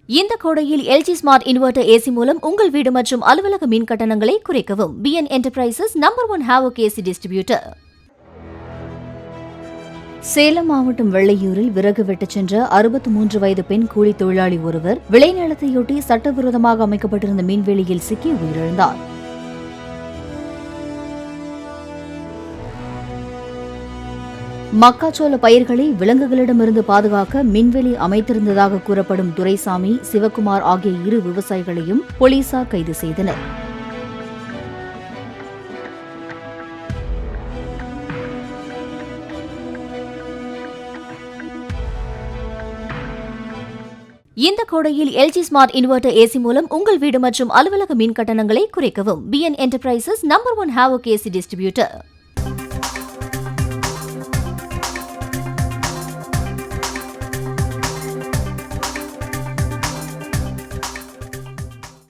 இந்த கோடையில் LG smart inverter AC மூலம் உங்கள் வீடு மற்றும் அலுவலக மின் கட்டணங்களை குறைக்கவும். BN Enterprises #1 Havoc AC distributor. Salem மாவட்டம் வெள்ளையூரில் விறகு வெட்டச் சென்ற 63 வயது பெண் கூலி தொழிலாளி ஒருவர் விளைநிலத்தையொட்டி சட்டவிரோதமாக அமைக்கப்பட்டிருந்த மின்வெளியில் சிக்கி உயிரிழந்தார். மக்காச்சோள பயிர்களை விலங்குகளிடமிருந்து பாதுகாக்க மின்வெளி அமைத்திருந்ததாக கூறப்படும் துரைசாமி, சிவக்குமார் ஆகிய இரு விவசாயிகளையும் போலீசார் கைது செய்தனர். இந்த கோடையில் LG ஸ்மார்ட் இன்வெர்டர் ஏசி மூலம் உங்கள் வீடு மற்றும் அலுவலக மின் கட்டணங்களை குறைக்கவும். BN Enterprises #1 Havoc AC distributor.